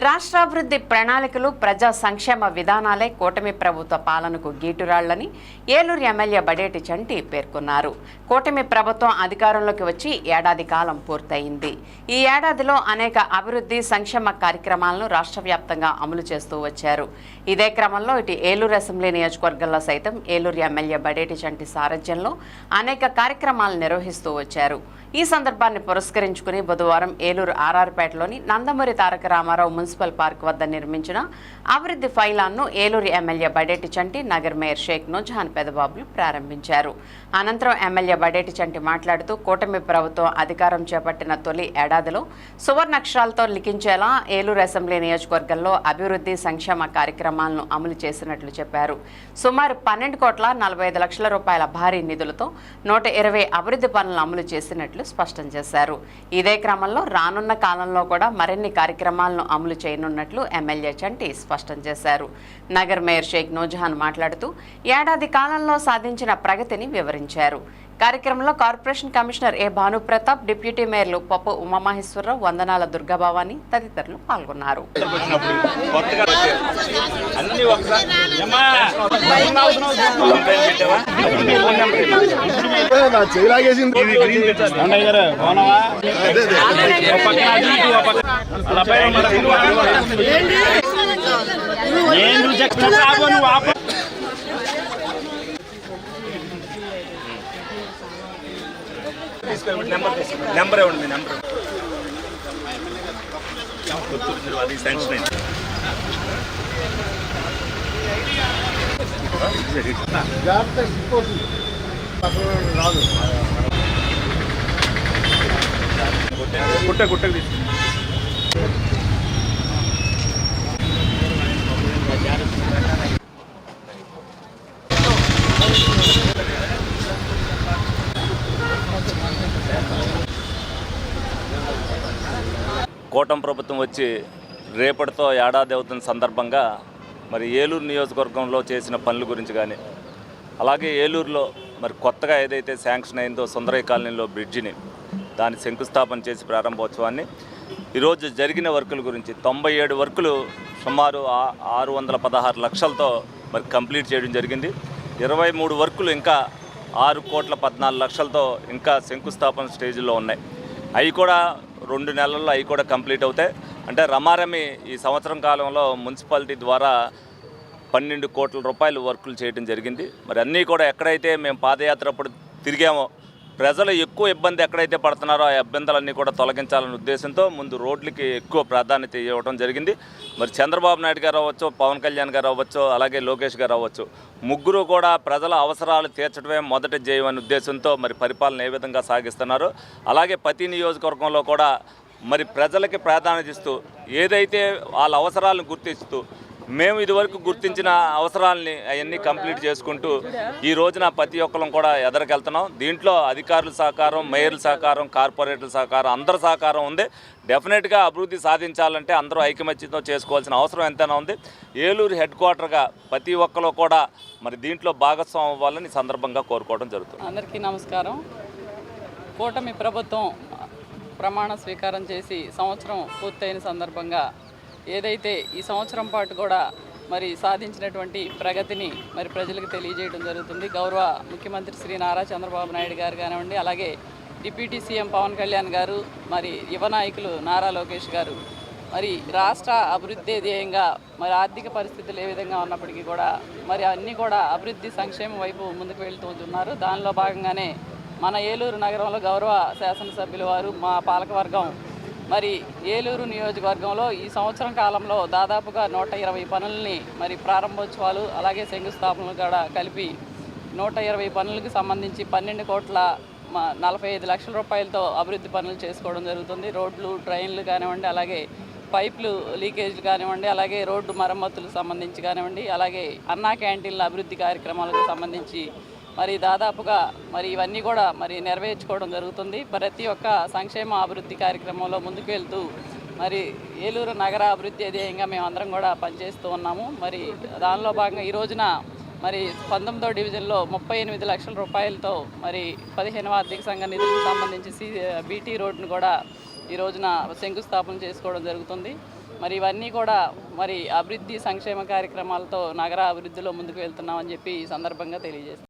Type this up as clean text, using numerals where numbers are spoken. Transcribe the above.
రాష్ట్రాభివృద్ధి ప్రణాళికలు ప్రజా సంక్షేమ విధానాలే కూటమి ప్రభుత్వ పాలనకు గీటురాళ్లని ఏలూరు ఎమ్మెల్యే బడేటి చంటి పేర్కొన్నారు. కూటమి ప్రభుత్వం అధికారంలోకి వచ్చి ఏడాది కాలం పూర్తయింది. ఈ ఏడాదిలో అనేక అభివృద్ధి సంక్షేమ కార్యక్రమాలను రాష్ట్ర వ్యాప్తంగా అమలు చేస్తూ వచ్చారు. ఇదే క్రమంలో ఇటు ఏలూరు అసెంబ్లీ నియోజకవర్గంలో సైతం ఏలూరు ఎమ్మెల్యే బడేటి చంటి సారథ్యంలో అనేక కార్యక్రమాలు నిర్వహిస్తూ వచ్చారు. ఈ సందర్భాన్ని పురస్కరించుకుని బుధవారం ఏలూరు ఆర్ఆర్పేటలోని నందమూరి తారక రామారావు మున్సిపల్ పార్క్ వద్ద నిర్మించిన అభివృద్ధి ఫైలాన్ను ఏలూరు ఎమ్మెల్యే బడేటి చంటి, నగర్ మేయర్ షేక్ నూజహాన్ పెదబాబులు ప్రారంభించారు. అనంతరం ఎమ్మెల్యే బడేటి చంటి మాట్లాడుతూ కూటమి ప్రభుత్వం అధికారం చేపట్టిన తొలి ఏడాదిలో సువర్ణాక్షరాలతో లిఖించేలా ఏలూరు అసెంబ్లీ నియోజకవర్గంలో అభివృద్ధి సంక్షేమ కార్యక్రమాలను అమలు చేసినట్లు చెప్పారు. సుమారు 12,45,00,000 రూపాయల భారీ నిధులతో 120 అభివృద్ధి పనులను అమలు చేసినట్లు స్పష్టం చేశారు. ఇదే క్రమంలో రానున్న కాలంలో కూడా మరిన్ని కార్యక్రమాలను అమలు చేయనున్నట్లు ఎమ్మెల్యే చంటి స్పష్టం చేశారు. నగర్ మేయర్ షేక్ నూజహాన్ మాట్లాడుతూ ఏడాది కాలంలో సాధించిన ప్రగతిని వివరించారు. కార్యక్రమంలో కార్పొరేషన్ కమిషనర్ ఏ భానుప్రతాప్, డిప్యూటీ మేయర్లు పప్పు ఉమామహేశ్వరరావు, వందనాల దుర్గాభవాని తదితరులు పాల్గొన్నారు. నెంబర్ ఇవ్వండి, మీ నెంబర్ అది శాంక్షన్ అయింది. గుట్టకు కూటమి ప్రభుత్వం వచ్చి రేపటితో ఏడాది అవుతున్న సందర్భంగా మరి ఏలూరు నియోజకవర్గంలో చేసిన పనుల గురించి కానీ, అలాగే ఏలూరులో మరి కొత్తగా ఏదైతే శాంక్షన్ అయిందో సుందరయ్య కాలనీలో బ్రిడ్జిని దాని శంకుస్థాపన చేసి ప్రారంభోత్సవాన్ని, ఈరోజు జరిగిన వర్కుల గురించి 97 వర్కులు సుమారు 616 లక్షలతో మరి కంప్లీట్ చేయడం జరిగింది. 23 వర్కులు ఇంకా 6,14,00,000తో ఇంకా శంకుస్థాపన స్టేజ్లో ఉన్నాయి. అవి కూడా 2 నెలల్లో అవి కూడా కంప్లీట్ అవుతాయి. అంటే రమారమి ఈ సంవత్సరం కాలంలో మున్సిపాలిటీ ద్వారా 12 కోట్ల రూపాయలు వర్కులు చేయడం జరిగింది. మరి అన్నీ కూడా ఎక్కడైతే మేము పాదయాత్ర అప్పుడు తిరిగామో ప్రజలు ఎక్కువ ఇబ్బంది ఎక్కడైతే పడుతున్నారో ఆ ఇబ్బందులన్నీ కూడా తొలగించాలనే ఉద్దేశంతో ముందు రోడ్లకి ఎక్కువ ప్రాధాన్యత ఇవ్వడం జరిగింది. మరి చంద్రబాబు నాయుడు గారు అవ్వచ్చు, పవన్ కళ్యాణ్ గారు అవ్వచ్చు, అలాగే లోకేష్ గారు అవ్వచ్చు, ముగ్గురు కూడా ప్రజల అవసరాలు తీర్చడమే మొదటి ధ్యేయం అనే ఉద్దేశంతో మరి పరిపాలన ఏ విధంగా సాగిస్తున్నారు. అలాగే ప్రతి నియోజకవర్గంలో కూడా మరి ప్రజలకి ప్రాధాన్యత ఇస్తూ ఏదైతే వాళ్ళ అవసరాలను గుర్తిస్తూ మేము ఇదివరకు గుర్తించిన అవసరాలని అవన్నీ కంప్లీట్ చేసుకుంటూ ఈ రోజున ప్రతి ఒక్కరం కూడా ఎదరికెళ్తున్నాం. దీంట్లో అధికారుల సహకారం, మేయర్ల సహకారం, కార్పొరేటర్ల సహకారం, అందరి సహకారం ఉంది. డెఫినెట్గా అభివృద్ధి సాధించాలంటే అందరూ ఐకమత్యంతో చేసుకోవాల్సిన అవసరం ఎంతైనా ఉంది. ఏలూరు హెడ్ క్వార్టర్గా ప్రతి ఒక్కరు కూడా మరి దీంట్లో భాగస్వామ్యం అవ్వాలని సందర్భంగా కోరుకోవడం జరుగుతుంది. అందరికీ నమస్కారం. కూటమి ప్రభుత్వం ప్రమాణ స్వీకారం చేసి సంవత్సరం పూర్తయిన సందర్భంగా ఏదైతే ఈ సంవత్సరం పాటు కూడా మరి సాధించినటువంటి ప్రగతిని మరి ప్రజలకు తెలియజేయడం జరుగుతుంది. గౌరవ ముఖ్యమంత్రి శ్రీ నారా చంద్రబాబు నాయుడు గారు కానివ్వండి, అలాగే డిప్యూటీ సీఎం పవన్ కళ్యాణ్ గారు, మరి యువ నాయకులు నారా లోకేష్ గారు మరి రాష్ట్ర అభివృద్ధి ధ్యేయంగా మరి ఆర్థిక పరిస్థితులు ఏ విధంగా ఉన్నప్పటికీ కూడా మరి అన్నీ కూడా అభివృద్ధి సంక్షేమం వైపు ముందుకు వెళ్తున్నారు. దానిలో భాగంగానే మన ఏలూరు నగరంలో గౌరవ శాసనసభ్యుల వారు, మా పాలకవర్గం మరి ఏలూరు నియోజకవర్గంలో ఈ సంవత్సరం కాలంలో దాదాపుగా 120 పనుల్ని మరి ప్రారంభోత్సవాలు అలాగే శంకుస్థాపనలు కూడా కలిపి 120 పనులకు సంబంధించి 12,45,00,000 రూపాయలతో అభివృద్ధి పనులు చేసుకోవడం జరుగుతుంది. రోడ్లు, ట్రైన్లు కానివ్వండి, అలాగే పైపులు లీకేజ్లు కానివ్వండి, అలాగే రోడ్డు మరమ్మతులకు సంబంధించి కానివ్వండి, అలాగే అన్నా క్యాంటీన్ల అభివృద్ధి కార్యక్రమాలకు సంబంధించి మరి దాదాపుగా మరి ఇవన్నీ కూడా మరి నెరవేర్చుకోవడం జరుగుతుంది. ప్రతి ఒక్క సంక్షేమ అభివృద్ధి కార్యక్రమంలో ముందుకు వెళ్తూ మరి ఏలూరు నగర అభివృద్ధి ధ్యేయంగా మేము అందరం కూడా పనిచేస్తూ ఉన్నాము. మరి దానిలో భాగంగా ఈ రోజున మరి 19వ డివిజన్లో 38 లక్షల రూపాయలతో మరి 15వ ఆర్థిక సంఘ నిధులకు సంబంధించి బీటీ రోడ్డును కూడా ఈ రోజున శంకుస్థాపన చేసుకోవడం జరుగుతుంది. మరి ఇవన్నీ కూడా మరి అభివృద్ధి సంక్షేమ కార్యక్రమాలతో నగర అభివృద్ధిలో ముందుకు వెళ్తున్నామని చెప్పి ఈ సందర్భంగా తెలియజేస్తాం.